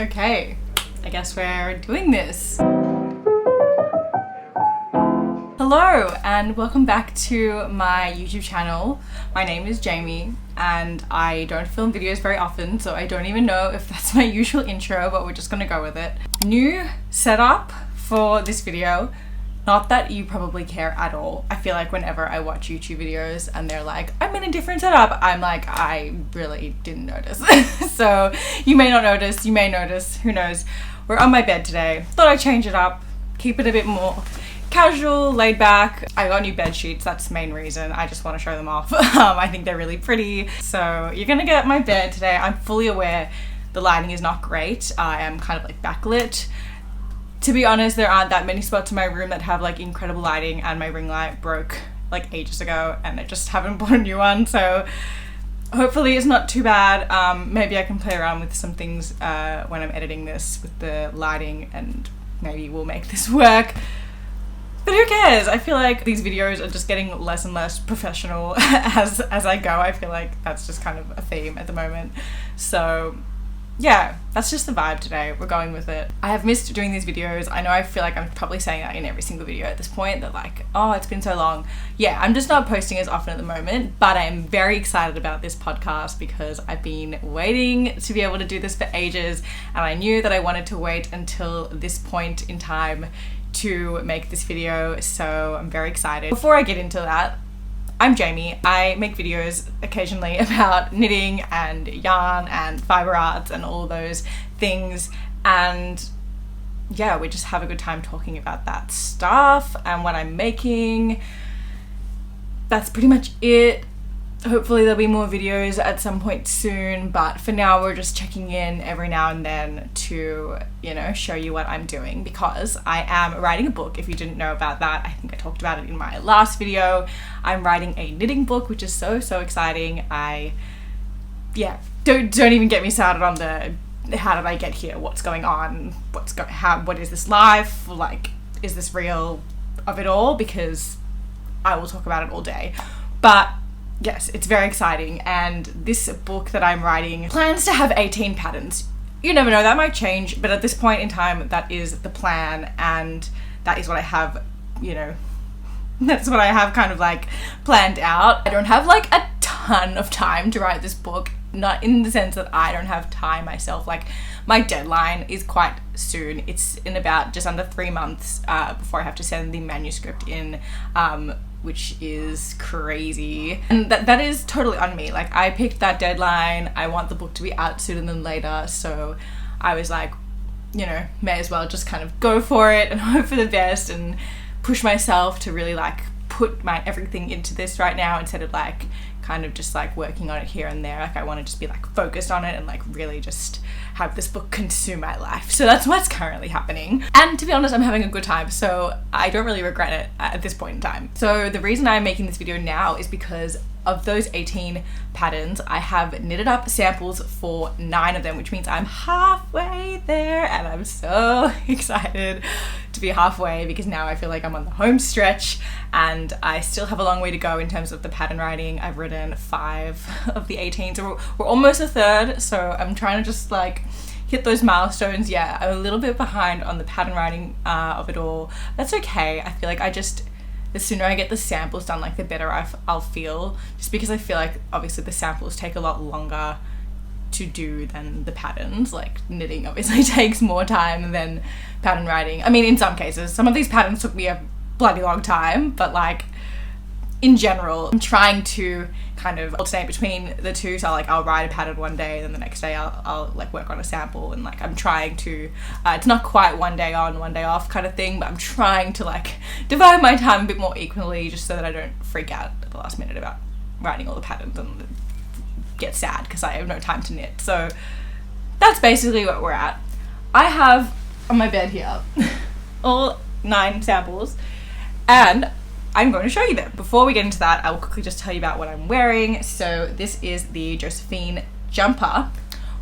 Okay, I guess we're doing this. Hello and welcome back to my YouTube channel. My name is Jamie and I don't film videos very often, so I don't even know if that's my usual intro, but we're just gonna go with it. New setup for this video. Not that you probably care at all. I feel like whenever I watch YouTube videos and they're like, I'm in a different setup, I'm like, I really didn't notice. So you may not notice, you may notice, who knows. We're on my bed today. Thought I'd change it up, keep it a bit more casual, laid back. I got new bed sheets, that's the main reason. I just want to show them off. I think they're really pretty. So you're gonna get my bed today. I'm fully aware the lighting is not great. I am kind of like backlit. To be honest, there aren't that many spots in my room that have like incredible lighting, and my ring light broke like ages ago and I just haven't bought a new one, so hopefully it's not too bad. Maybe I can play around with some things when I'm editing this with the lighting, and maybe we'll make this work. But who cares? I feel like these videos are just getting less and less professional as I go. I feel like that's just kind of a theme at the moment. So yeah, that's just the vibe today. We're going with it. I have missed doing these videos. I know I feel like I'm probably saying that in every single video at this point, that like, oh, it's been so long. Yeah, I'm just not posting as often at the moment, but I'm very excited about this podcast because I've been waiting to be able to do this for ages, and I knew that I wanted to wait until this point in time to make this video, so I'm very excited. Before I get into that, I'm Jamie. I make videos occasionally about knitting and yarn and fiber arts and all those things, and yeah, we just have a good time talking about that stuff and what I'm making. That's pretty much it. Hopefully there'll be more videos at some point soon, but for now we're just checking in every now and then to, you know, show you what I'm doing, because I am writing a book. If you didn't know about that, I think I talked about it in my last video. I'm writing a knitting book, which is so exciting. Don't even get me started on the how did I get here, what's going on, what is this life, like, is this real of it all, because I will talk about it all day. But yes, it's very exciting, and this book that I'm writing plans to have 18 patterns. You never know, that might change, but at this point in time, that is the plan, and that is what I have, you know, that's what I have kind of like planned out. I don't have like a ton of time to write this book, not in the sense that I don't have time myself. Like, my deadline is quite soon. It's in about just under 3 months before I have to send the manuscript in, which is crazy, and that is totally on me. Like, I picked that deadline. I want the book to be out sooner than later, so I was like, you know, may as well just kind of go for it and hope for the best and push myself to really like put my everything into this right now, instead of like kind of just like working on it here and there. Like, I want to just be like focused on it and like really just have this book consume my life. So that's what's currently happening, and to be honest, I'm having a good time, so I don't really regret it at this point in time. So the reason I'm making this video now is because of those 18 patterns, I have knitted up samples for 9 of them, which means I'm halfway there, and I'm so excited to be halfway, because now I feel like I'm on the home stretch, and I still have a long way to go in terms of the pattern writing. I've written 5 of the 18, so we're almost a third, so I'm trying to just like hit those milestones. Yeah, I'm a little bit behind on the pattern writing of it all. That's okay. I feel like the sooner I get the samples done, like the better I'll feel, just because I feel like obviously the samples take a lot longer to do than the patterns. Like, knitting obviously takes more time than pattern writing. I mean, in some cases, some of these patterns took me a bloody long time, but like in general, I'm trying to kind of alternate between the two. So like, I'll write a pattern one day, then the next day I'll like work on a sample, and like I'm trying to it's not quite one day on, one day off kind of thing, but I'm trying to like divide my time a bit more equally, just so that I don't freak out at the last minute about writing all the patterns and get sad because I have no time to knit. So that's basically what we're at. I have on my bed here all 9 samples, and I'm going to show you them. Before we get into that, I will quickly just tell you about what I'm wearing. So this is the Josephine jumper,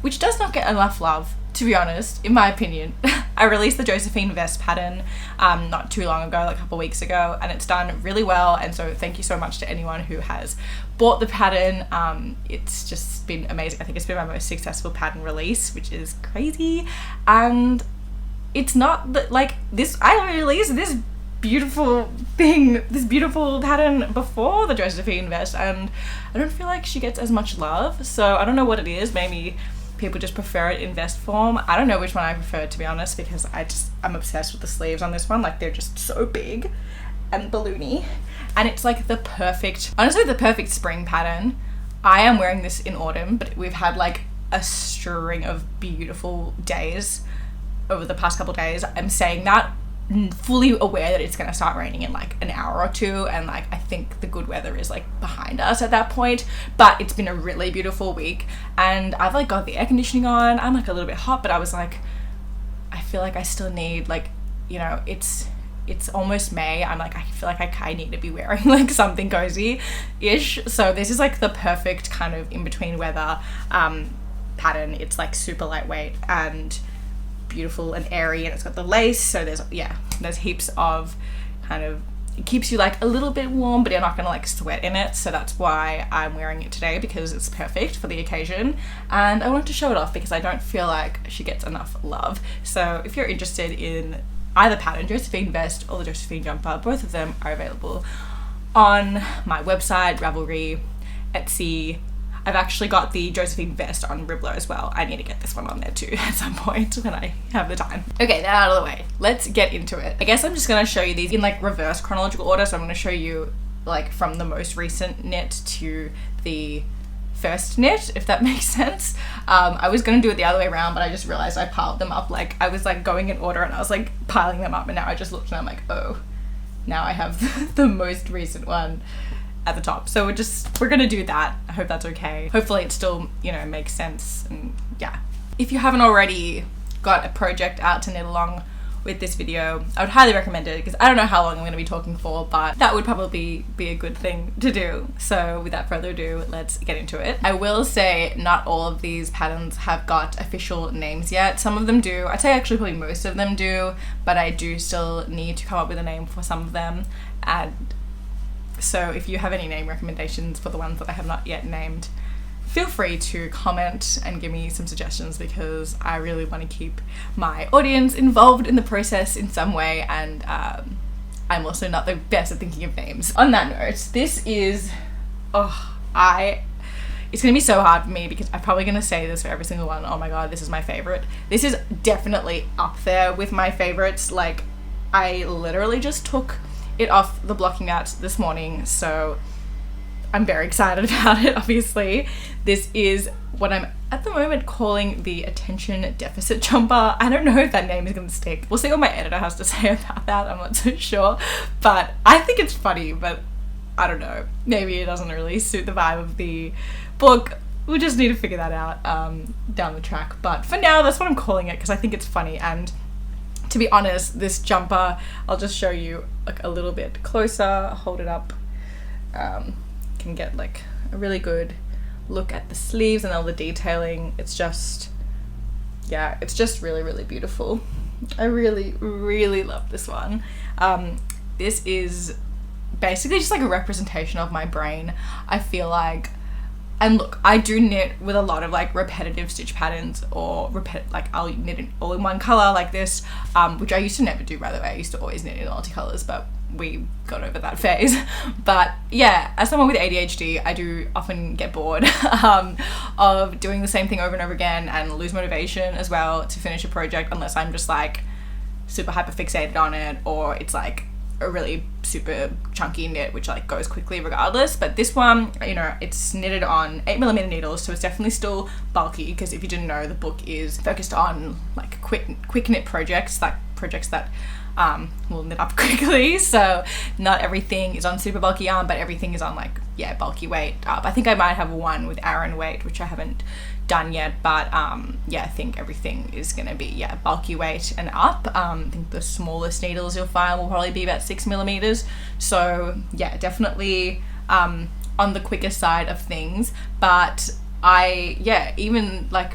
which does not get enough love, to be honest, in my opinion, I released the Josephine vest pattern not too long ago, like a couple of weeks ago, and it's done really well. And so thank you so much to anyone who has bought the pattern. It's just been amazing. I think it's been my most successful pattern release, which is crazy. And it's not that like this, I released this beautiful thing, this beautiful pattern before the Josephine vest, and I don't feel like she gets as much love. So I don't know what it is. Maybe people just prefer it in vest form. I don't know which one I prefer, to be honest, because I'm obsessed with the sleeves on this one. Like, they're just so big and balloony, and it's like the perfect, honestly, the perfect spring pattern. I am wearing this in autumn, but we've had like a string of beautiful days over the past couple of days. I'm saying that fully aware that it's going to start raining in like an hour or two, and like I think the good weather is like behind us at that point, but it's been a really beautiful week, and I've like got the air conditioning on. I'm like a little bit hot, but I was like, I feel like I still need, like, you know, it's almost May. I'm like, I feel like I need to be wearing like something cozy-ish. So this is like the perfect kind of in-between weather pattern. It's like super lightweight and beautiful and airy, and it's got the lace, so there's heaps of kind of, it keeps you like a little bit warm, but you're not gonna like sweat in it. So that's why I'm wearing it today, because it's perfect for the occasion, and I wanted to show it off because I don't feel like she gets enough love. So if you're interested in either pattern, Josephine vest or the Josephine jumper, both of them are available on my website, Ravelry, Etsy. I've actually got the Josephine vest on Ribbler as well. I need to get this one on there too at some point when I have the time. Okay, that out of the way, let's get into it. I guess I'm just gonna show you these in like reverse chronological order. So I'm gonna show you like from the most recent knit to the first knit, if that makes sense. I was gonna do it the other way around, but I just realized I piled them up. Like, I was like going in order and I was like piling them up, and now I just looked and I'm like, oh, now I have the most recent one at the top. So we're gonna do that. I hope that's okay. Hopefully it still, you know, makes sense. And yeah, if you haven't already got a project out to knit along with this video, I would highly recommend it, because I don't know how long I'm going to be talking for, but that would probably be a good thing to do. So without further ado, let's get into it. I will say not all of these patterns have got official names yet. Some of them do. I'd say actually probably most of them do, but I do still need to come up with a name for some of them. And so if you have any name recommendations for the ones that I have not yet named, feel free to comment and give me some suggestions, because I really want to keep my audience involved in the process in some way, and I'm also not the best at thinking of names. On that note, this is, it's gonna be so hard for me, because I'm probably gonna say this for every single one. Oh my god, this is my favorite. This is definitely up there with my favorites. Like, I literally just took it off the blocking mat this morning, so I'm very excited about it, obviously. This is what I'm at the moment calling the attention deficit jumper. I don't know if that name is going to stick. We'll see what my editor has to say about that. I'm not so sure, but I think it's funny, but I don't know. Maybe it doesn't really suit the vibe of the book. We'll just need to figure that out down the track. But for now, that's what I'm calling it, because I think it's funny. And to be honest, this jumper, I'll just show you like a little bit closer, hold it up, can get like a really good look at the sleeves and all the detailing. It's just, yeah, it's just really, really beautiful. I really, really love this one. This is basically just like a representation of my brain, I feel like. And look, I do knit with a lot of like repetitive stitch patterns, or like I'll knit it all in one color like this, which I used to never do, by the way. I used to always knit in multicolors, but we got over that phase. But yeah, as someone with ADHD, I do often get bored of doing the same thing over and over again, and lose motivation as well to finish a project, unless I'm just like super hyper fixated on it, or it's like a really super chunky knit which like goes quickly regardless. But this one, you know, it's knitted on 8mm needles, so it's definitely still bulky, because if you didn't know, the book is focused on like quick knit projects, like projects that will knit up quickly. So not everything is on super bulky yarn, but everything is on like, yeah, bulky weight up. I think I might have one with Aran weight, which I haven't done yet, but yeah, I think everything is gonna be, yeah, bulky weight and up. I think the smallest needles you'll find will probably be about 6mm. So yeah, definitely on the quicker side of things. But even like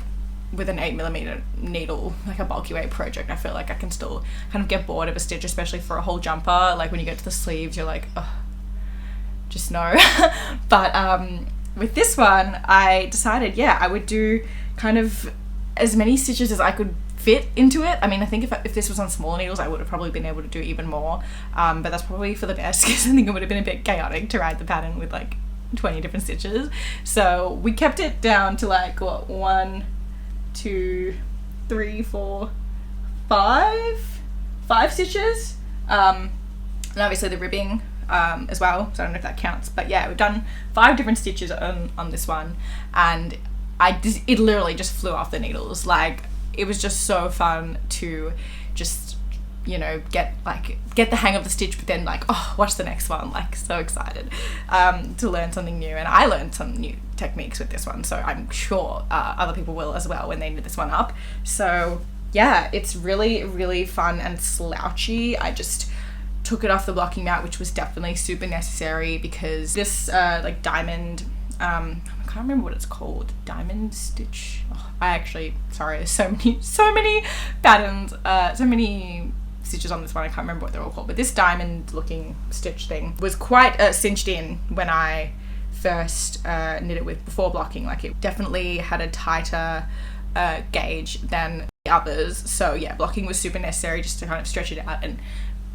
with an 8mm needle, like a bulky weight project, I feel like I can still kind of get bored of a stitch, especially for a whole jumper. Like when you get to the sleeves, you're like, oh, just no. But with this one, I decided, yeah, I would do kind of as many stitches as I could fit into it. I mean, I think if this was on smaller needles, I would have probably been able to do even more, but that's probably for the best, because I think it would have been a bit chaotic to ride the pattern with like 20 different stitches. So we kept it down to like, what, 1, 2, 3, 4, 5 stitches, and obviously the ribbing as well, so I don't know if that counts, but yeah, we've done 5 different stitches on this one, and it literally just flew off the needles. Like, it was just so fun to just, you know, get the hang of the stitch, but then like, oh, what's the next one? Like, so excited to learn something new. And I learned some new techniques with this one, so I'm sure other people will as well when they knit this one up. So yeah, it's really, really fun and slouchy. I just took it off the blocking mat, which was definitely super necessary, because this like diamond, I can't remember what it's called, diamond stitch. Oh, sorry, there's so many patterns, so many stitches on this one, I can't remember what they're all called, but this diamond looking stitch thing was quite cinched in when I first knit it before blocking. Like, it definitely had a tighter gauge than the others, so yeah, blocking was super necessary just to kind of stretch it out and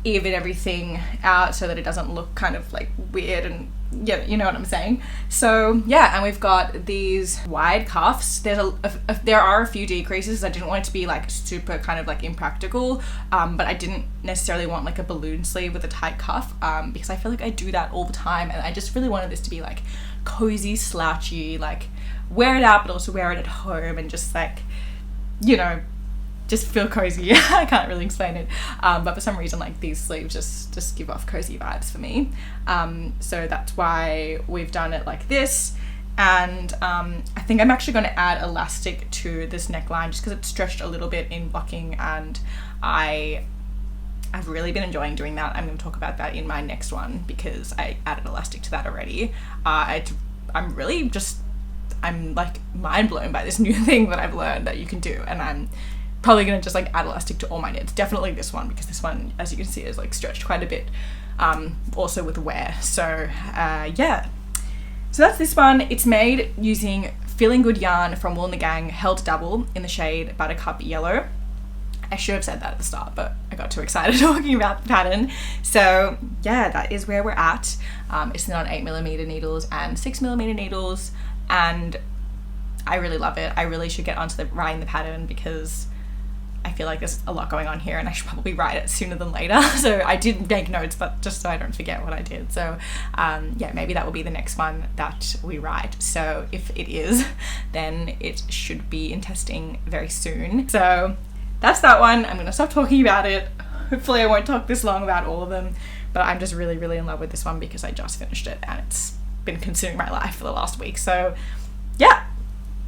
even everything out so that it doesn't look kind of like weird, and yeah, you know what I'm saying. So yeah, and we've got these wide cuffs. There are a few decreases. I didn't want it to be like super kind of like impractical, but I didn't necessarily want like a balloon sleeve with a tight cuff, because I feel like I do that all the time, and I just really wanted this to be like cozy, slouchy, like wear it out but also wear it at home, and just like, you know, just feel cozy. I can't really explain it, but for some reason, like, these sleeves just give off cozy vibes for me. So that's why we've done it like this. And I think I'm actually going to add elastic to this neckline just because it's stretched a little bit in blocking, and I've really been enjoying doing that. I'm going to talk about that in my next one because I added elastic to that already. I'm like mind blown by this new thing that I've learned that you can do, and I'm probably gonna just like add elastic to all my knits. Definitely this one, because this one, as you can see, is like stretched quite a bit, also with wear. So yeah, so that's this one. It's made using Feeling Good yarn from Wool and the Gang, held double in the shade Buttercup Yellow. I should have said that at the start, but I got too excited talking about the pattern. So yeah, that is where we're at. It's on 8mm needles and 6mm needles, and I really love it. I really should get onto writing the pattern, because I feel like there's a lot going on here and I should probably write it sooner than later. So I did make notes, but just so I don't forget what I did. So yeah, maybe that will be the next one that we write. So if it is, then it should be in testing very soon. So that's that one. I'm gonna stop talking about it. Hopefully I won't talk this long about all of them, but I'm just really, really in love with this one because I just finished it and it's been consuming my life for the last week. So yeah,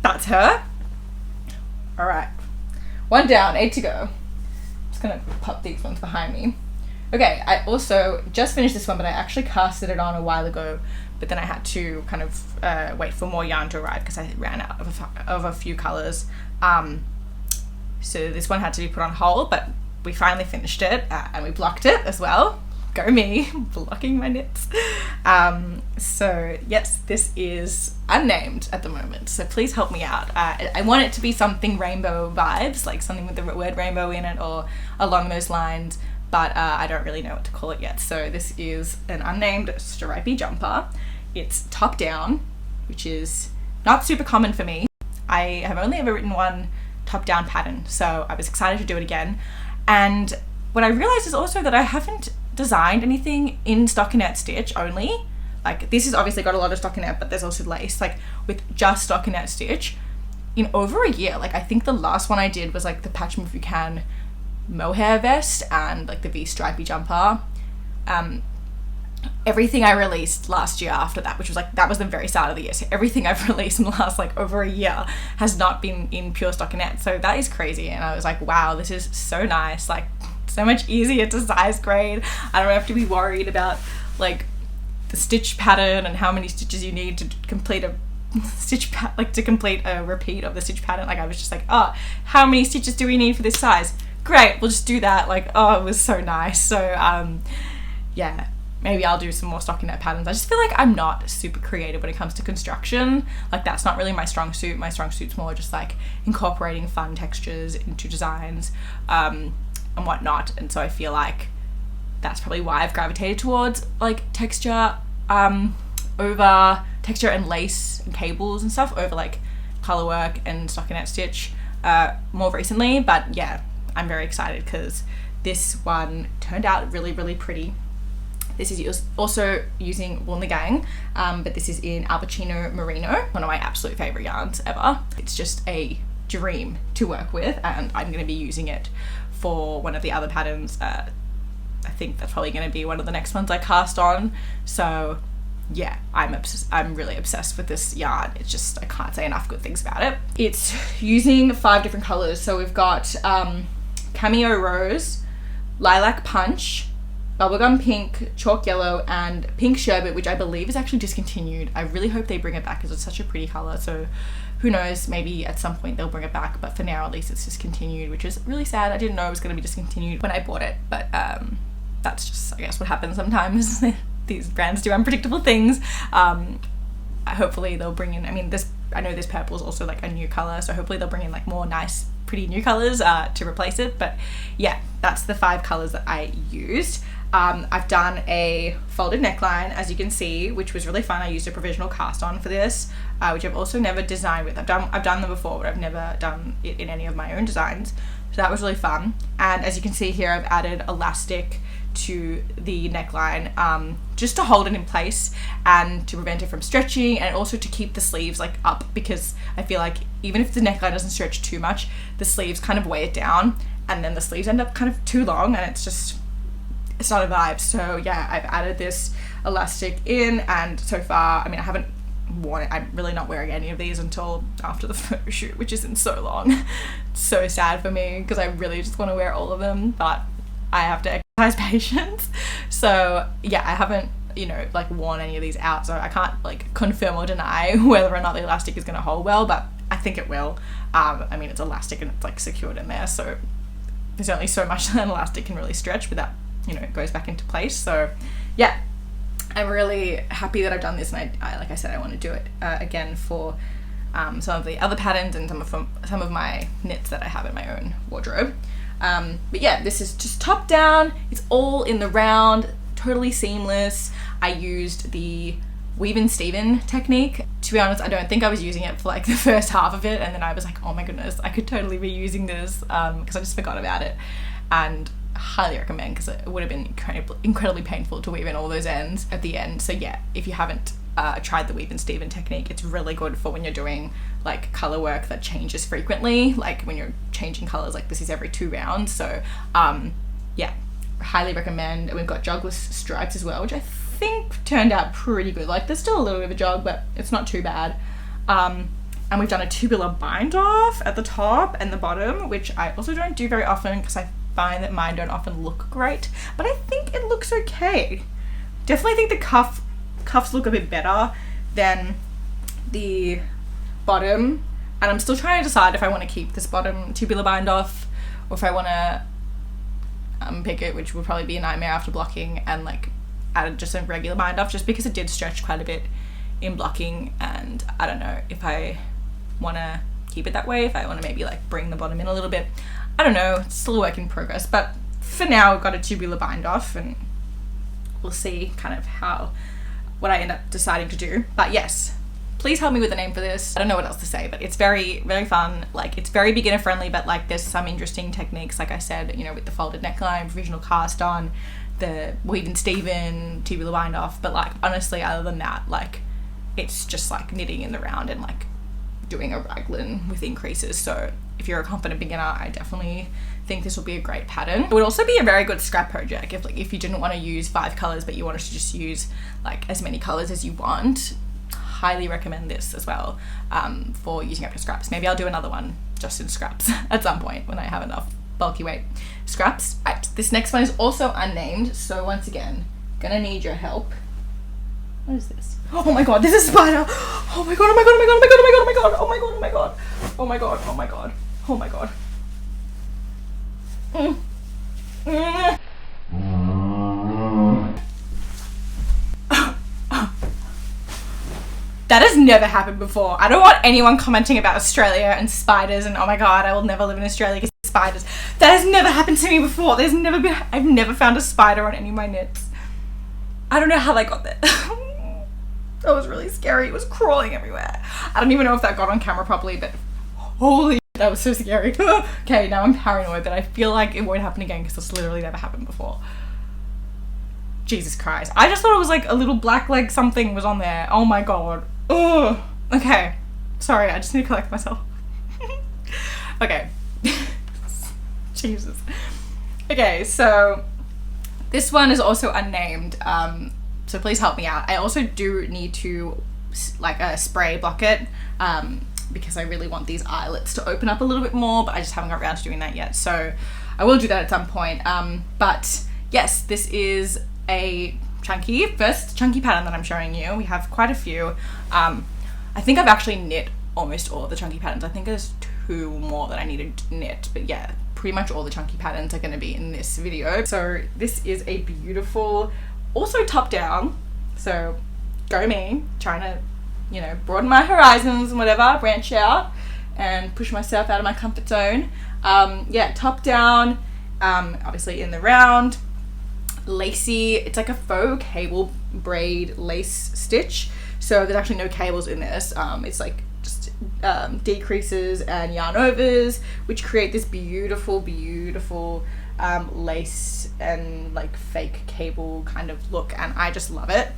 that's her. All right. One down, 8 to go. I'm just gonna pop these ones behind me. Okay, I also just finished this one, but I actually casted it on a while ago, but then I had to kind of wait for more yarn to arrive because I ran out of a few colors. So this one had to be put on hold, but we finally finished it, and we blocked it as well. Go me, blocking my knits. So yes, this is unnamed at the moment, so please help me out. I want it to be something rainbow vibes, like something with the word rainbow in it or along those lines, but I don't really know what to call it yet. So this is an unnamed stripy jumper. It's top down, which is not super common for me. I have only ever written one top down pattern, so I was excited to do it again. And what I realized is also that I haven't designed anything in stockinette stitch only. Like, this has obviously got a lot of stockinette, but there's also lace, like with just stockinette stitch in over a year. Like, I think the last one I did was like the Patch Me If You Can mohair vest and like the V stripy jumper. Everything I released last year after that, which was like, that was the very start of the year, so everything I've released in the last like over a year has not been in pure stockinette. So that is crazy, and I was like, wow, this is so nice, like so much easier to size grade. I don't have to be worried about like the stitch pattern and how many stitches you need to complete a stitch like to complete a repeat of the stitch pattern. Like I was just like, oh, how many stitches do we need for this size? Great, we'll just do that. Like, oh, it was so nice. So yeah, maybe I'll do some more stockinette patterns. I just feel like I'm not super creative when it comes to construction. Like that's not really my strong suit. My strong suit's more just like incorporating fun textures into designs and whatnot. And so I feel like that's probably why I've gravitated towards like texture over texture and lace and cables and stuff over like color work and stockinette stitch more recently. But yeah, I'm very excited because this one turned out really, really pretty. This is also using Wool and the Gang, but this is in Alberchino Merino, one of my absolute favorite yarns ever. It's just a dream to work with, and I'm going to be using it for one of the other patterns. I think that's probably going to be one of the next ones I cast on. So yeah, I'm really obsessed with this yarn. It's just, I can't say enough good things about it. It's using 5 different colors. So we've got Cameo Rose, Lilac Punch, Bubblegum Pink, Chalk Yellow, and Pink Sherbet, which I believe is actually discontinued. I really hope they bring it back because it's such a pretty color. So who knows, maybe at some point they'll bring it back, but for now at least it's discontinued, which is really sad. I didn't know it was going to be discontinued when I bought it, but that's just, I guess, what happens sometimes. These brands do unpredictable things. Hopefully they'll bring in, I know this purple is also like a new color, so hopefully they'll bring in like more nice pretty new colors to replace it. But yeah, that's the 5 colors that I used. I've done a folded neckline, as you can see, which was really fun. I used a provisional cast on for this, which I've also never designed with. I've done them before, but I've never done it in any of my own designs. So that was really fun. And as you can see here, I've added elastic to the neckline just to hold it in place and to prevent it from stretching, and also to keep the sleeves like up, because I feel like even if the neckline doesn't stretch too much, the sleeves kind of weigh it down, and then the sleeves end up kind of too long, and it's not a vibe. So yeah, I've added this elastic in, and so far, I haven't worn it. I'm really not wearing any of these until after the photo shoot, which isn't so long. It's so sad for me because I really just want to wear all of them, but I have to exercise patience. So yeah, I haven't, worn any of these out, so I can't like confirm or deny whether or not the elastic is going to hold well, but I think it will. It's elastic and it's like secured in there, so there's only so much that an elastic can really stretch, but that, it goes back into place. So yeah, I'm really happy that I've done this, and I like I said, I want to do it again for some of the other patterns and some of my knits that I have in my own wardrobe. But yeah, this is just top down. It's all in the round, totally seamless. I used the weave and Steven technique. To be honest, I don't think I was using it for like the first half of it, and then I was like, oh my goodness, I could totally be using this because I just forgot about it. And highly recommend, because it would have been incredibly painful to weave in all those ends at the end. So yeah, if you haven't tried the weave and Steven technique, it's really good for when you're doing like color work that changes frequently, like when you're changing colors, like this is every 2 rounds. So yeah, highly recommend. And we've got jogless stripes as well, which I think turned out pretty good. Like there's still a little bit of a jog, but it's not too bad. And we've done a tubular bind off at the top and the bottom, which I also don't do very often because I find that mine don't often look great, but I think it looks okay. Definitely think the cuffs look a bit better than the bottom, and I'm still trying to decide if I want to keep this bottom tubular bind off or if I want to unpick it, which would probably be a nightmare after blocking, and like add just a regular bind off, just because it did stretch quite a bit in blocking, and I don't know if I want to keep it that way, if I want to maybe like bring the bottom in a little bit. I don't know, it's still a work in progress, but for now we've got a tubular bind off, and we'll see kind of what I end up deciding to do. But yes, please help me with a name for this. I don't know what else to say, but it's very, very fun. Like it's very beginner friendly, but like there's some interesting techniques, like I said, with the folded neckline, provisional cast on, the weave and Steven, tubular bind off. But like honestly, other than that, like it's just like knitting in the round and like doing a raglan with increases. So if you're a confident beginner, I definitely think this will be a great pattern. It would also be a very good scrap project if you didn't want to use 5 colors, but you wanted to just use like as many colors as you want. Highly recommend this as well for using up your scraps. Maybe I'll do another one just in scraps at some point when I have enough bulky weight scraps. Right, this next one is also unnamed, so once again, gonna need your help. What is this? Oh my god, this is a spider! Oh my god, oh my god, oh my god, oh my god, oh my god, oh my god, oh my god, oh my god, oh my god, oh my god. That has never happened before. I don't want anyone commenting about Australia and spiders and oh my god, I will never live in Australia because of spiders. That has never happened to me before. I've never found a spider on any of my knits. I don't know how they got there. That was really scary. It was crawling everywhere. I don't even know if that got on camera properly, but holy, that was so scary. Okay, now I'm paranoid, but I feel like it won't happen again because it's literally never happened before. Jesus Christ. I just thought it was like a little black leg something was on there. Oh my god. Ugh. Okay. Sorry, I just need to collect myself. Okay. Jesus. Okay, so this one is also unnamed, so please help me out. I also do need to spray block it because I really want these eyelets to open up a little bit more, but I just haven't got around to doing that yet, so I will do that at some point. But yes, this is a first chunky pattern that I'm showing you. We have quite a few. I think I've actually knit almost all of the chunky patterns. I think there's 2 more that I need to knit, but yeah, pretty much all the chunky patterns are going to be in this video. So this is a beautiful, also top down, so go me, trying to, you know, broaden my horizons and whatever, branch out and push myself out of my comfort zone. Yeah, top down, obviously in the round, lacy. It's like a faux cable braid lace stitch, so there's actually no cables in this. It's like just decreases and yarn overs, which create this beautiful lace and like fake cable kind of look, and I just love it.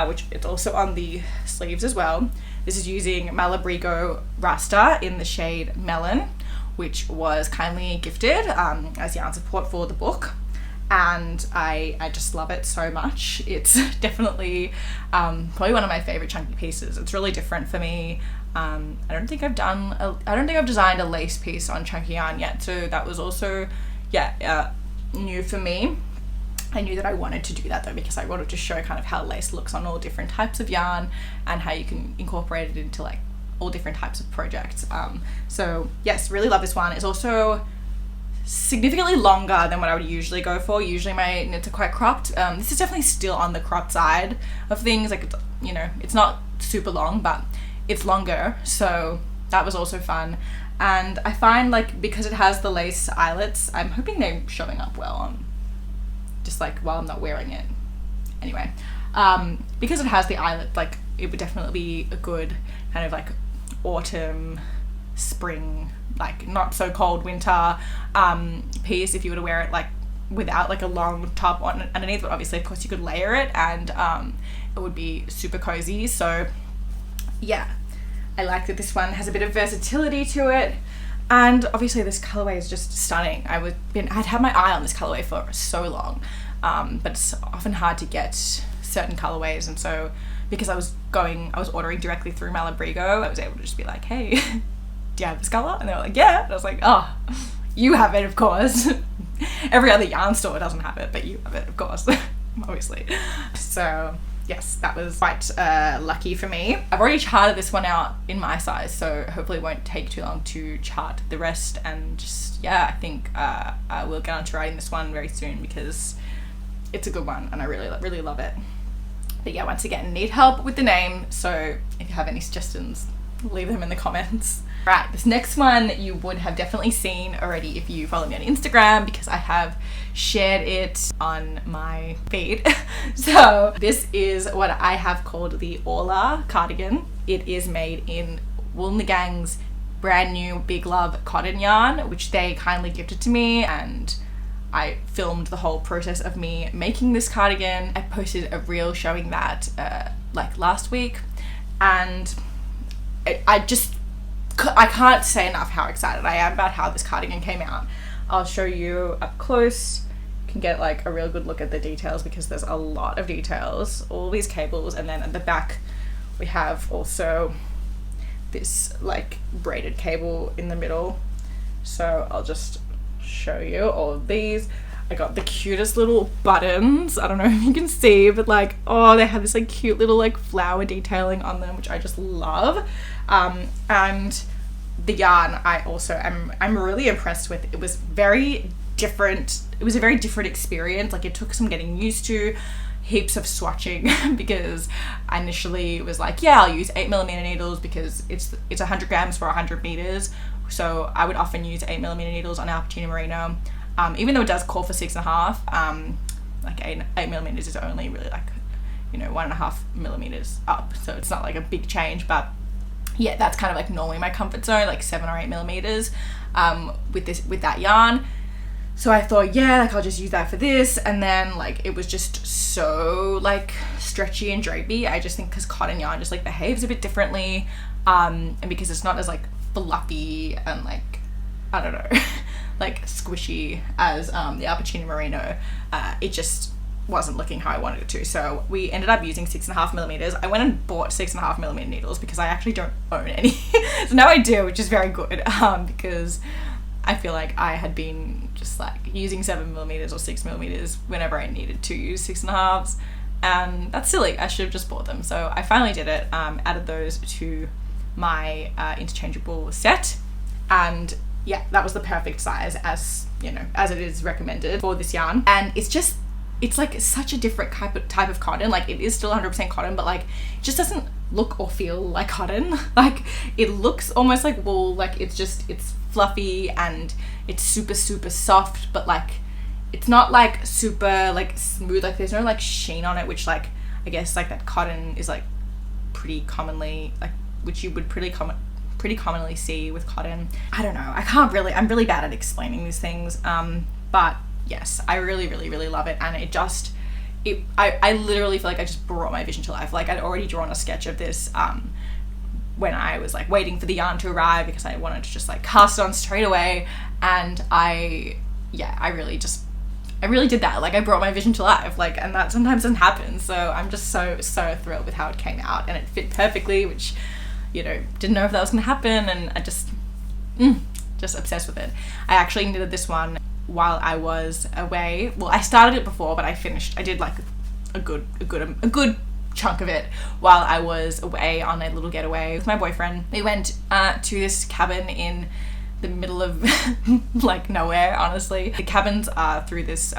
Which it's also on the sleeves as well. This is using Malabrigo Rasta in the shade Melon, which was kindly gifted as yarn support for the book, and I just love it so much. It's definitely probably one of my favorite chunky pieces. It's really different for me. I don't think I've designed a lace piece on chunky yarn yet, so that was also new for me. I knew that I wanted to do that though, because I wanted to show kind of how lace looks on all different types of yarn and how you can incorporate it into like all different types of projects. So yes, really love this one. It's also significantly longer than what I would usually go for. Usually my knits are quite cropped. This is definitely still on the cropped side of things. Like, it's, you know, it's not super long, but it's longer. So that was also fun. And I find like, because it has the lace eyelets, I'm hoping they're showing up well on just like while I'm not wearing it. Anyway, because it has the eyelet, like it would definitely be a good kind of like autumn, spring, like not so cold winter piece if you were to wear it like without like a long top on underneath, but obviously of course you could layer it and it would be super cozy. So yeah, I like that this one has a bit of versatility to it, and obviously this colorway is just stunning. I'd had my eye on this colorway for so long, but it's often hard to get certain colorways, and so because I was ordering directly through Malabrigo, I was able to just be like, hey, do you have this color? And they were like, yeah. And I was like, oh, you have it, of course. Every other yarn store doesn't have it, but you have it, of course, obviously. So yes, that was quite lucky for me. I've already charted this one out in my size, so hopefully it won't take too long to chart the rest. And just, yeah, I think I will get on to writing this one very soon because it's a good one and I really love it. But yeah, once again, need help with the name, so if you have any suggestions, leave them in the comments. Right, this next one you would have definitely seen already if you follow me on Instagram, because I have shared it on my feed. So this is what I have called the Orla cardigan. It is made in Woolnagang's brand new Big Love cotton yarn, which they kindly gifted to me, and I filmed the whole process of me making this cardigan. I posted a reel showing that like last week, and I can't say enough how excited I am about how this cardigan came out. I'll show you up close. You can get like a real good look at the details because there's a lot of details, all these cables, and then at the back we have also this like braided cable in the middle. So I'll just show you all of these. I got the cutest little buttons. I don't know if you can see, but like, oh, they have this like cute little like flower detailing on them, which I just love. And the yarn I also I'm really impressed with. It was very different. It was a very different experience. Like, it took some getting used to, heaps of swatching because I initially was like, yeah, I'll use 8mm needles because it's 100 grams for 100 meters. So I would often use 8mm needles on Alpacino Merino. Even though it does call for 6.5, like 8mm is only really like, 1.5 millimeters up. So it's not like a big change, but yeah, that's kind of like normally my comfort zone, like 7 or 8 millimeters, with that yarn. So I thought, yeah, like I'll just use that for this. And then like, it was just so like stretchy and drapey. I just think because cotton yarn just like behaves a bit differently. And because it's not as like fluffy and like, I don't know, like squishy as the Alpacino Merino, it just wasn't looking how I wanted it to. So we ended up using 6.5 millimeters. I went and bought 6.5 millimeter needles because I actually don't own any. So now I do, which is very good, because I feel like I had been just like using 7 millimeters or 6 millimeters whenever I needed to use 6.5s, and that's silly. I should have just bought them. So I finally did it, added those to my interchangeable set, and yeah, that was the perfect size, as as it is recommended for this yarn. And it's like such a different type of cotton. Like, it is still 100% cotton, but like it just doesn't look or feel like cotton. Like, it looks almost like wool. Like, it's fluffy and it's super soft, but like it's not like super like smooth. Like, there's no like sheen on it, which like I guess like that cotton is like pretty commonly, like, which you would pretty commonly see with cotton. I don't know, I'm really bad at explaining these things, but yes, I really love it. And I literally feel like I just brought my vision to life. Like, I'd already drawn a sketch of this when I was like waiting for the yarn to arrive because I wanted to just like cast it on straight away. And I really did that. Like, I brought my vision to life, like, and that sometimes doesn't happen. So I'm just so thrilled with how it came out, and it fit perfectly, which didn't know if that was gonna happen, and I just obsessed with it. I actually knitted this one while I was away. Well, I started it before, but I did like a good chunk of it while I was away on a little getaway with my boyfriend. We went to this cabin in the middle of like nowhere, honestly. The cabins are through this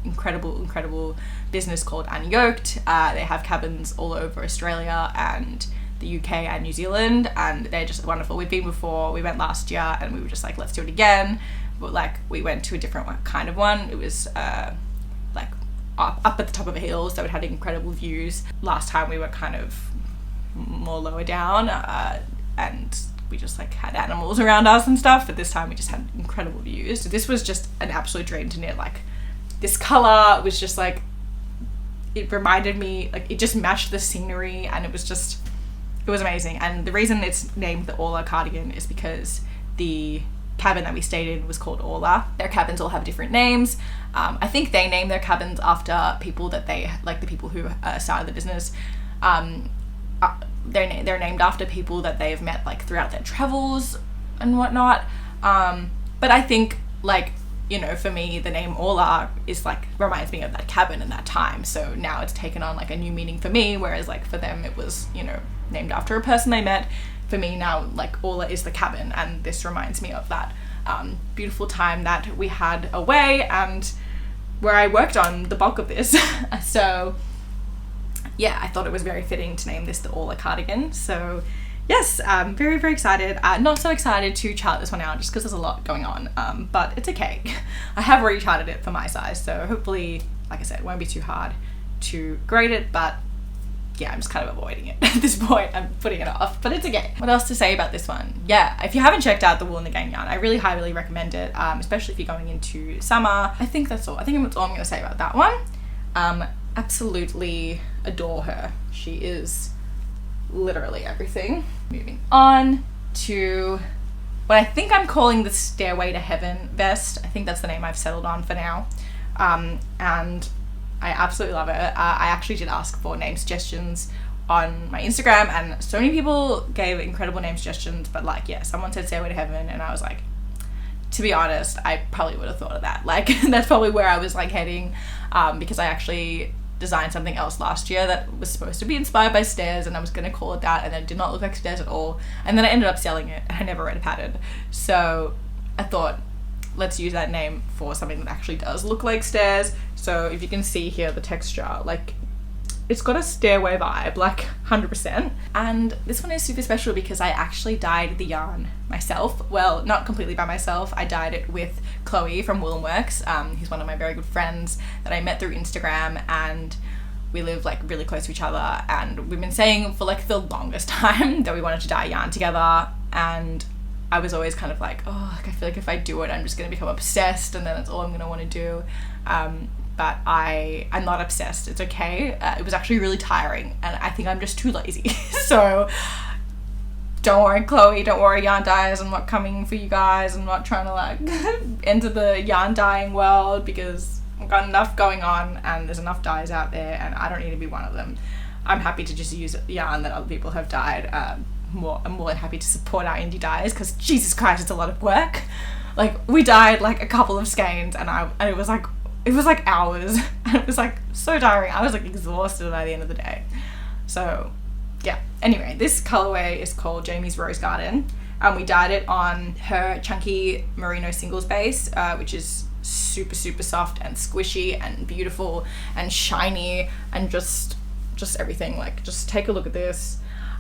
incredible business called Unyoked. They have cabins all over Australia and the UK and New Zealand, and they're just wonderful. We've been before. We went last year and we were just like, let's do it again. But like, we went to a different kind of one. It was like up at the top of a hill, so it had incredible views. Last time we were kind of more lower down, and we just like had animals around us and stuff, but this time we just had incredible views. So this was just an absolute dream to knit. Like, this color was just like, it reminded me, like, it just matched the scenery, and it was amazing. And the reason it's named the Orla cardigan is because the cabin that we stayed in was called Orla. Their cabins all have different names. I think they name their cabins after people that they, like the people who started the business. They're named after people that they've met like throughout their travels and whatnot. But I think, like, for me, the name Orla is like, reminds me of that cabin and that time. So now it's taken on like a new meaning for me, whereas like for them it was, named after a person they met. For me now, like, Orla is the cabin, and this reminds me of that beautiful time that we had away and where I worked on the bulk of this. So yeah, I thought it was very fitting to name this the Orla cardigan. So yes, I'm very excited. Not so excited to chart this one out just because there's a lot going on, but it's okay. I have already charted it for my size, so hopefully, like I said, it won't be too hard to grade it, but yeah, I'm just kind of avoiding it at this point. I'm putting it off, but it's okay. What else to say about this one? Yeah, if you haven't checked out the Wool and the Gang yarn, I really highly recommend it, especially if you're going into summer. I think that's all. I think that's all I'm going to say about that one. Absolutely adore her. She is literally everything. Moving on to what I think I'm calling the Stairway to Heaven vest. I think that's the name I've settled on for now. And I absolutely love it. I actually did ask for name suggestions on my Instagram, and so many people gave incredible name suggestions, but like, yeah, someone said Stairway to Heaven, and I was like, to be honest, I probably would have thought of that. Like, that's probably where I was like heading, because I actually designed something else last year that was supposed to be inspired by stairs, and I was going to call it that, and it did not look like stairs at all, and then I ended up selling it and I never read a pattern. So I thought, let's use that name for something that actually does look like stairs. So if you can see here the texture, like it's got a stairway vibe, like 100%. And this one is super special because I actually dyed the yarn myself. Well, not completely by myself. I dyed it with Chloe from Woolworks. He's one of my very good friends that I met through Instagram, and we live like really close to each other, and we've been saying for like the longest time that we wanted to dye yarn together. And I was always kind of like, oh, like I feel like if I do it, I'm just gonna become obsessed, and then that's all I'm gonna want to do. But I'm not obsessed. It's okay. It was actually really tiring, and I think I'm just too lazy. So don't worry, Chloe, don't worry, yarn dyers. I'm not coming for you guys. I'm not trying to like enter the yarn dyeing world, because I've got enough going on and there's enough dyes out there, and I don't need to be one of them. I'm happy to just use yarn that other people have dyed. I'm more than happy to support our indie dyers, because Jesus Christ, it's a lot of work. Like, we dyed like a couple of skeins, and it was like hours, and it was like so tiring. I was like exhausted by the end of the day. So yeah, anyway, this colorway is called Jamie's Rose Garden, and we dyed it on her chunky merino singles base, which is super soft and squishy and beautiful and shiny and just everything. Like, just take a look at this.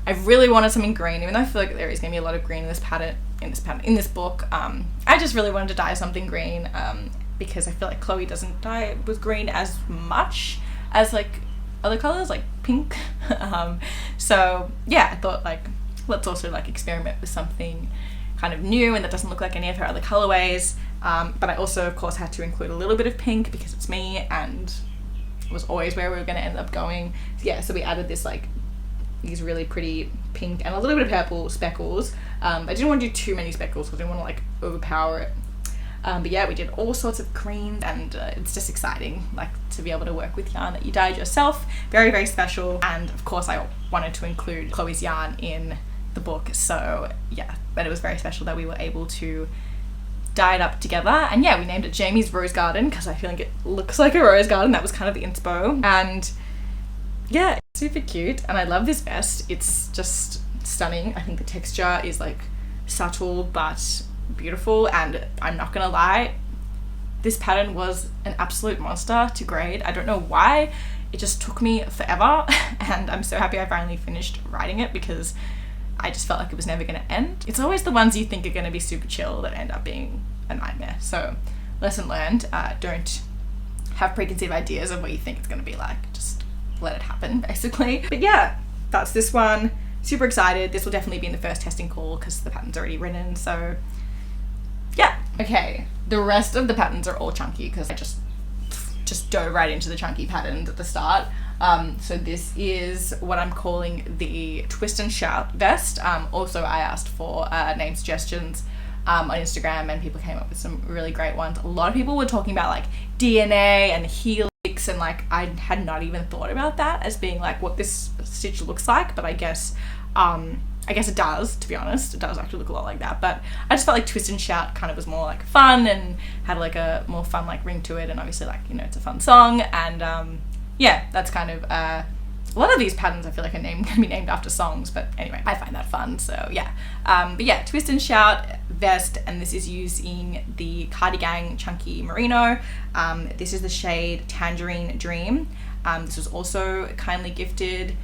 I really wanted something green, even though I feel like there is going to be a lot of green in this book. I just really wanted to dye something green, because I feel like Chloe doesn't dye with green as much as like other colors, like pink. So yeah, I thought like, let's also like experiment with something kind of new and that doesn't look like any of her other colorways. But I also of course had to include a little bit of pink because it's me, and it was always where we were going to end up going. Yeah, so we added this like these really pretty pink and a little bit of purple speckles. I didn't want to do too many speckles because I didn't want to like overpower it. But yeah, we did all sorts of greens, and it's just exciting, like, to be able to work with yarn that you dyed yourself. Very special. And of course I wanted to include Chloe's yarn in the book, so yeah, but it was very special that we were able to dye it up together. And yeah, we named it Jamie's Rose Garden because I feel like it looks like a rose garden. That was kind of the inspo. And yeah, it's super cute, and I love this vest. It's just stunning. I think the texture is like subtle but beautiful, and I'm not gonna lie, this pattern was an absolute monster to grade. I don't know why, it just took me forever, and I'm so happy I finally finished writing it, because I just felt like it was never gonna end. It's always the ones you think are gonna be super chill that end up being a nightmare. So lesson learned, don't have preconceived ideas of what you think it's gonna be like. Just let it happen, basically. But yeah, that's this one. Super excited. This will definitely be in the first testing call because the pattern's already written, so yeah. Okay, the rest of the patterns are all chunky because I just dove right into the chunky patterns at the start. So this is what I'm calling the Twist and Shout vest. Also, I asked for name suggestions on Instagram, and people came up with some really great ones. A lot of people were talking about like DNA and helix, and like I had not even thought about that as being like what this stitch looks like, but I guess it does, to be honest. It does actually look a lot like that, but I just felt like Twist and Shout kind of was more like fun and had like a more fun like ring to it, and obviously like, you know, it's a fun song, and yeah, that's kind of a lot of these patterns I feel like can be named after songs, but anyway, I find that fun, so yeah. But yeah, Twist and Shout vest, and this is using the Cardigan Chunky Merino. This is the shade Tangerine Dream. This was also kindly gifted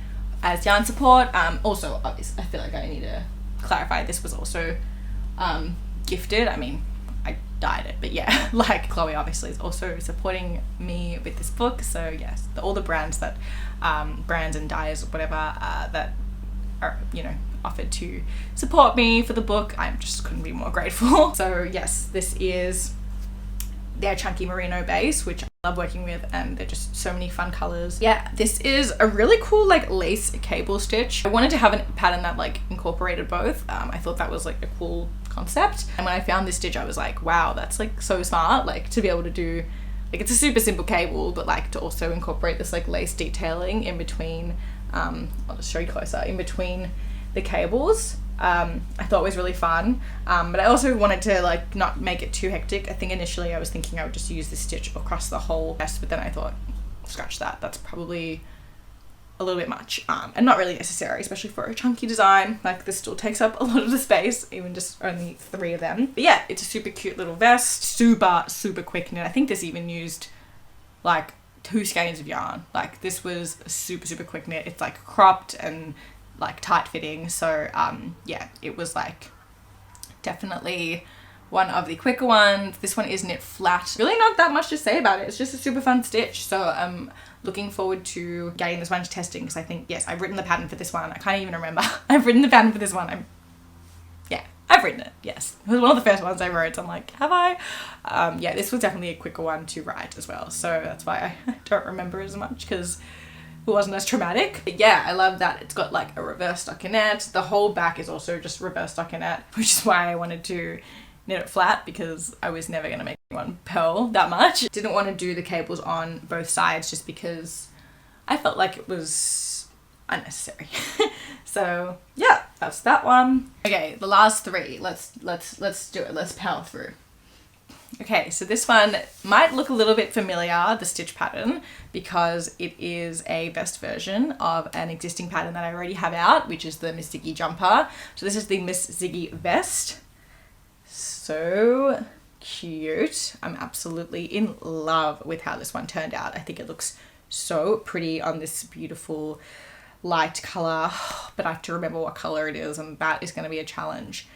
as yarn support. Also, obviously, I feel like I need to clarify, this was also gifted. I mean, I dyed it, but yeah, like Chloe obviously is also supporting me with this book. So yes, all the brands that brands and dyers or whatever that are, you know, offered to support me for the book, I just couldn't be more grateful. So yes, this is their chunky merino base, which I love working with, and they're just so many fun colors. Yeah, this is a really cool like lace cable stitch. I wanted to have a pattern that like incorporated both. I thought that was like a cool concept, and when I found this stitch I was like, wow, that's like so smart, like to be able to do, like, it's a super simple cable, but like to also incorporate this like lace detailing in between. I'll just show you closer, in between the cables. I thought was really fun, but I also wanted to like not make it too hectic. I think initially I was thinking I would just use this stitch across the whole vest, but then I thought, scratch that, that's probably a little bit much, and not really necessary, especially for a chunky design. Like, this still takes up a lot of the space, even just only 3 of them. But yeah, it's a super cute little vest, super quick knit. I think this even used like 2 skeins of yarn. Like, this was a super quick knit. It's like cropped and like tight fitting, so yeah, it was like definitely one of the quicker ones. This one is knit flat. Really not that much to say about it. It's just a super fun stitch, so I'm looking forward to getting this one to testing, because I think, yes, I've written the pattern for this one. I can't even remember. I've written the pattern for this one. I've written it, yes. It was one of the first ones I wrote, so I'm like, have I? Yeah, this was definitely a quicker one to write as well, so that's why I don't remember as much, because it wasn't as traumatic. But yeah, I love that it's got like a reverse stockinette. The whole back is also just reverse stockinette, which is why I wanted to knit it flat, because I was never going to make one purl that much. Didn't want to do the cables on both sides just because I felt like it was unnecessary. So yeah, that's that one. Okay, the last 3. Let's do it. Let's power through. Okay, so this one might look a little bit familiar, the stitch pattern, because it is a vest version of an existing pattern that I already have out, which is the Miss Ziggy jumper. So this is the Miss Ziggy vest. So cute. I'm absolutely in love with how this one turned out. I think it looks so pretty on this beautiful light color, but I have to remember what color it is, and that is going to be a challenge.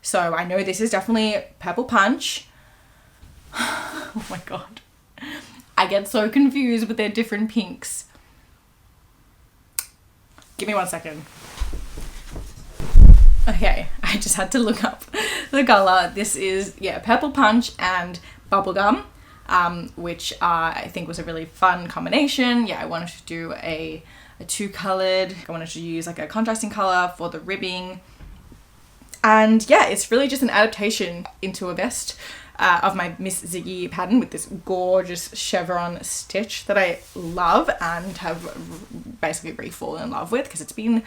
So I know this is definitely Purple Punch. Oh my god, I get so confused with their different pinks. Give me 1 second. Okay, I just had to look up the color. This is, yeah, Purple Punch and Bubblegum, which I think was a really fun combination. Yeah, I wanted to do a 2-colored. I wanted to use like a contrasting color for the ribbing. And yeah, it's really just an adaptation into a vest of my Miss Ziggy pattern with this gorgeous chevron stitch that I love and have basically re-fallen in love with, because it's been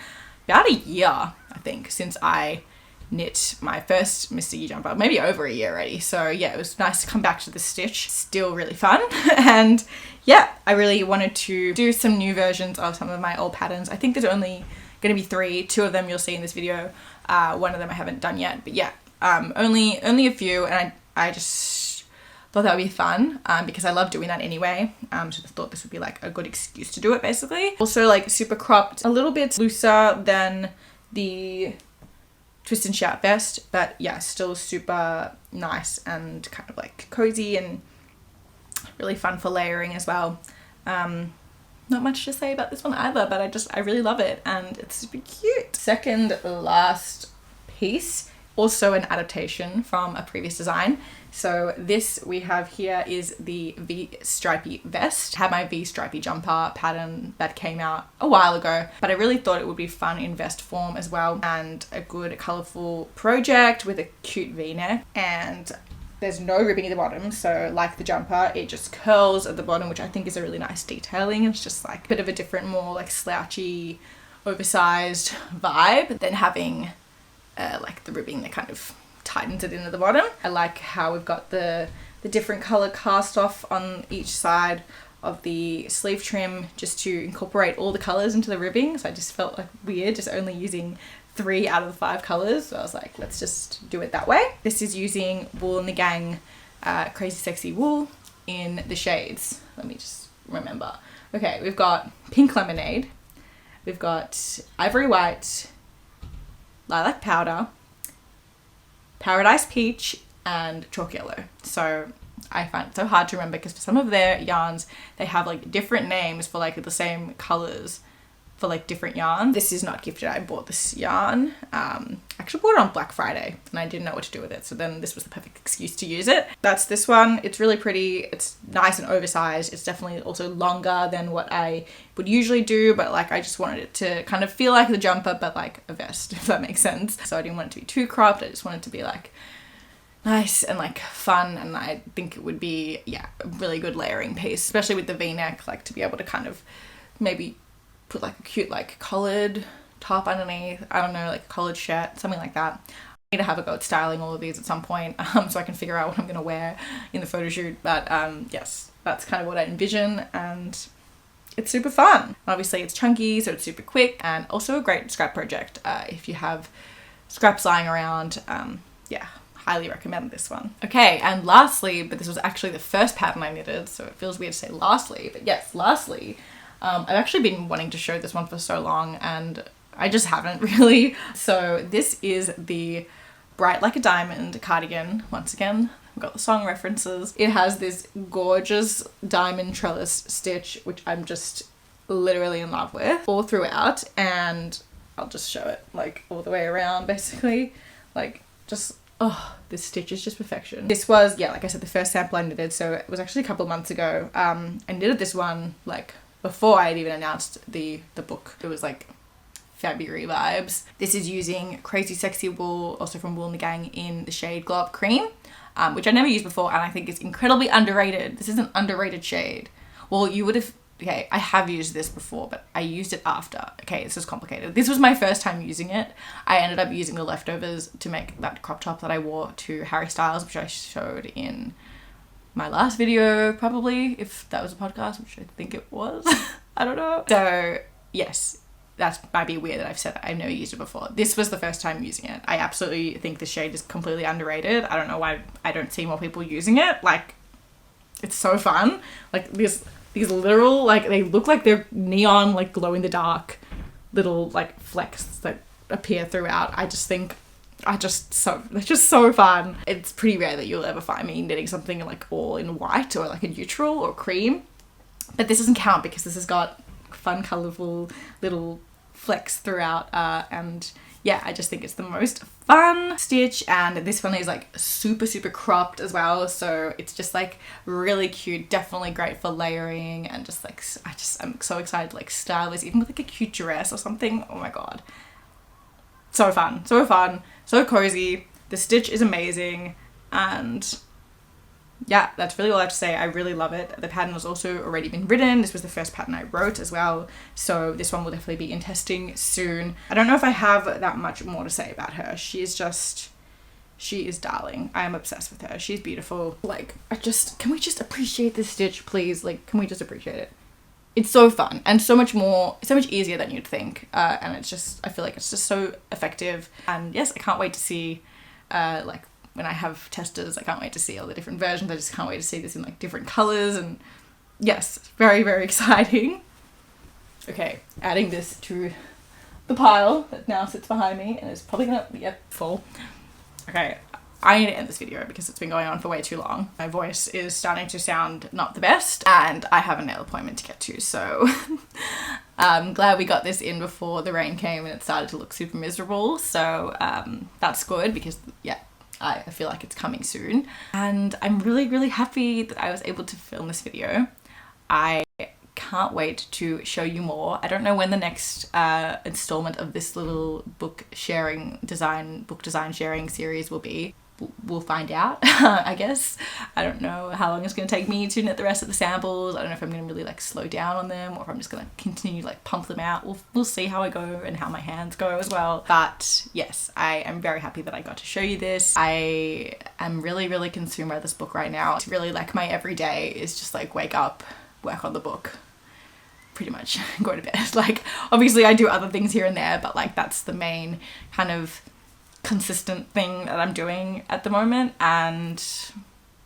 about a year, I think, since I knit my first Miss Ziggy jumper, maybe over a year already. So yeah, it was nice to come back to the stitch. Still really fun. And yeah, I really wanted to do some new versions of some of my old patterns. I think there's only going to be 3. 2 of them you'll see in this video. One of them I haven't done yet, but yeah, only a few, and I just thought that would be fun, because I love doing that anyway. So I thought this would be like a good excuse to do it, basically. Also like super cropped, a little bit looser than the twist and shout vest, but yeah, still super nice and kind of like cozy and really fun for layering as well. Not much to say about this one either, but I really love it, and it's super cute. Second last piece, also an adaptation from a previous design. So this we have here is the V stripy vest. I had my V stripy jumper pattern that came out a while ago, but I really thought it would be fun in vest form as well, and a good colourful project with a cute V-neck. And there's no ribbing at the bottom, so like the jumper, it just curls at the bottom, which I think is a really nice detailing. It's just like a bit of a different, more like slouchy, oversized vibe than having like the ribbing that kind of tightens it into the bottom. I like how we've got the different color cast off on each side of the sleeve trim, just to incorporate all the colors into the ribbing. So I just felt like weird just only using 3 out of the 5 colors. So I was like, let's just do it that way. This is using Wool and the Gang Crazy Sexy Wool in the shades. Let me just remember. Okay, we've got Pink Lemonade, we've got Ivory White, Lilac Powder, Paradise Peach, and Chalk Yellow. So I find it so hard to remember, because for some of their yarns, they have like different names for like the same colors for like different yarns. This is not gifted. I bought this yarn. I actually bought it on Black Friday, and I didn't know what to do with it. So then this was the perfect excuse to use it. That's this one. It's really pretty. It's nice and oversized. It's definitely also longer than what I would usually do, but like I just wanted it to kind of feel like the jumper, but like a vest, if that makes sense. So I didn't want it to be too cropped. I just wanted it to be like nice and like fun, and I think it would be, yeah, a really good layering piece, especially with the V-neck, like to be able to kind of maybe put like a cute like collared top underneath, I don't know, like a collared shirt, something like that. I need to have a go at styling all of these at some point, so I can figure out what I'm gonna wear in the photo shoot. But yes, that's kind of what I envision, and it's super fun. Obviously it's chunky, so it's super quick, and also a great scrap project if you have scraps lying around. Yeah, highly recommend this one. Okay, and lastly, but this was actually the first pattern I knitted, so it feels weird to say lastly, but yes, lastly, I've actually been wanting to show this one for so long, and I just haven't really. So this is the Bright Like a Diamond cardigan. Once again, I've got the song references. It has this gorgeous diamond trellis stitch, which I'm just literally in love with all throughout, and I'll just show it like all the way around basically. Like just, oh, this stitch is just perfection. This was, yeah, like I said, the first sample I knitted, so it was actually a couple of months ago. I knitted this one like before I'd even announced the book. It was like February vibes. This is using Crazy Sexy Wool, also from Wool and the Gang, in the shade Glow Up Cream, which I never used before, and I think is incredibly underrated. This is an underrated shade. Well, you would have, okay, I have used this before, but I used it after. Okay, this is complicated. This was my first time using it. I ended up using the leftovers to make that crop top that I wore to Harry Styles, which I showed in my last video, probably, if that was a podcast, which I think it was. I don't know. So yes, that might be weird that I've said that. I've never used it before. This was the first time using it. I absolutely think the shade is completely underrated. I don't know why I don't see more people using it. Like, it's so fun. Like these literal, like, they look like they're neon, like glow in the dark little like flecks that appear throughout. I just think they're just so fun. It's pretty rare that you'll ever find me knitting something like all in white or like a neutral or cream, but this doesn't count because this has got fun colorful little flecks throughout, and yeah, I just think it's the most fun stitch. And this one is like super cropped as well, so it's just like really cute, definitely great for layering, and just like I'm so excited to like style this even with like a cute dress or something. Oh my god, so fun, so cozy. The stitch is amazing, and yeah, that's really all I have to say. I really love it. The pattern has also already been written. This was the first pattern I wrote as well, so this one will definitely be in testing soon. I don't know if I have that much more to say about her. She is darling. I am obsessed with her. She's beautiful. Like, can we just appreciate this stitch, please? Like, can we just appreciate it? It's so fun and so much easier than you'd think, and it's just, I feel like it's just so effective. And yes, I can't wait to see like when I have testers, I can't wait to see all the different versions. I just can't wait to see this in like different colors, and yes, very exciting. Okay, adding this to the pile that now sits behind me and is probably gonna, full. Okay, I need to end this video because it's been going on for way too long. My voice is starting to sound not the best, and I have a nail appointment to get to, so I'm glad we got this in before the rain came and it started to look super miserable. So that's good because, yeah, I feel like it's coming soon, and I'm really happy that I was able to film this video. I can't wait to show you more. I don't know when the next installment of this little book design sharing series will be. We'll find out, I guess. I don't know how long it's going to take me to knit the rest of the samples. I don't know if I'm going to really like slow down on them or if I'm just going to continue like pump them out. We'll see how I go and how my hands go as well. But yes, I am very happy that I got to show you this. I am really consumed by this book right now. It's really like my everyday is just like wake up, work on the book, pretty much go to bed. Like, obviously I do other things here and there, but like that's the main kind of consistent thing that I'm doing at the moment. And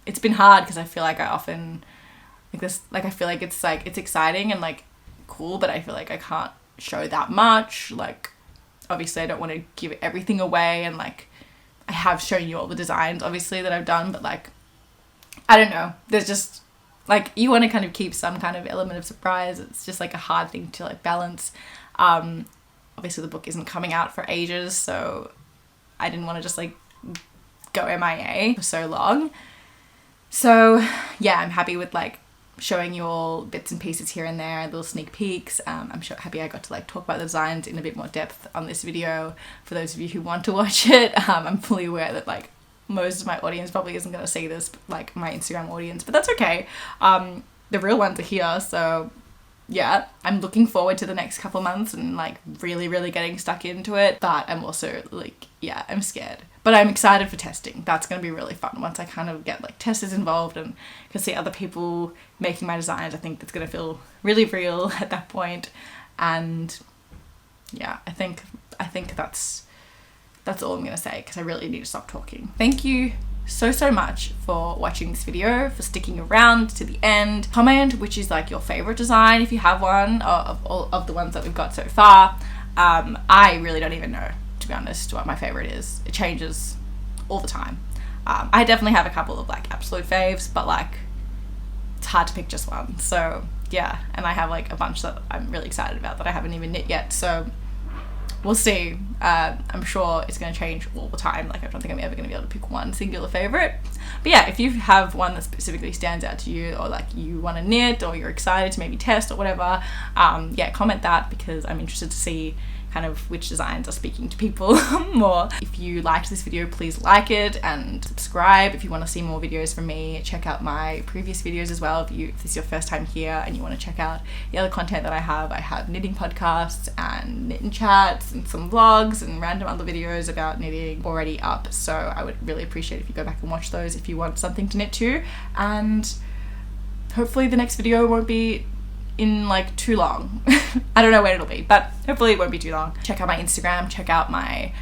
it's been hard because I feel like I often like this, like I feel like it's exciting and like cool, but I feel like I can't show that much. Like, obviously I don't want to give everything away, and like I have shown you all the designs obviously that I've done, but like I don't know, there's just like, you want to kind of keep some kind of element of surprise. It's just like a hard thing to like balance. Obviously the book isn't coming out for ages, so I didn't want to just like go MIA for so long. So yeah, I'm happy with like showing you all bits and pieces here and there, little sneak peeks. I'm happy I got to like talk about the designs in a bit more depth on this video for those of you who want to watch it. I'm fully aware that like most of my audience probably isn't going to see this, like my Instagram audience, but that's okay. The real ones are here, so yeah, I'm looking forward to the next couple months and like really, really getting stuck into it. But I'm also like, yeah, I'm scared. But I'm excited for testing. That's going to be really fun once I kind of get like testers involved and can see other people making my designs. I think that's going to feel really real at that point. And yeah, I think that's all I'm going to say, because I really need to stop talking. Thank you so much for watching this video, for sticking around to the end. Comment which is like your favorite design, if you have one, of all of the ones that we've got so far. I really don't even know, to be honest, what my favorite is. It changes all the time. I definitely have a couple of like absolute faves, but like it's hard to pick just one. So yeah, and I have like a bunch that I'm really excited about that I haven't even knit yet, so we'll see. I'm sure it's going to change all the time. Like, I don't think I'm ever going to be able to pick one singular favorite. But yeah, if you have one that specifically stands out to you, or like you want to knit, or you're excited to maybe test or whatever, yeah, comment that, because I'm interested to see kind of which designs are speaking to people more. If you liked this video, please like it and subscribe. If you want to see more videos from me, check out my previous videos as well. If this is your first time here and you want to check out the other content that I have knitting podcasts and knitting chats and some vlogs and random other videos about knitting already up. So I would really appreciate if you go back and watch those if you want something to knit to. And hopefully the next video won't be in like too long. I don't know when it'll be, but hopefully it won't be too long. Check out my Instagram, check out my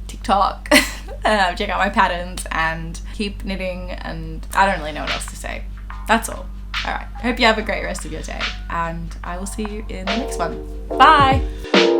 TikTok, check out my patterns, and keep knitting. And I don't really know what else to say. That's all. Alright, hope you have a great rest of your day, and I will see you in the next one. Bye!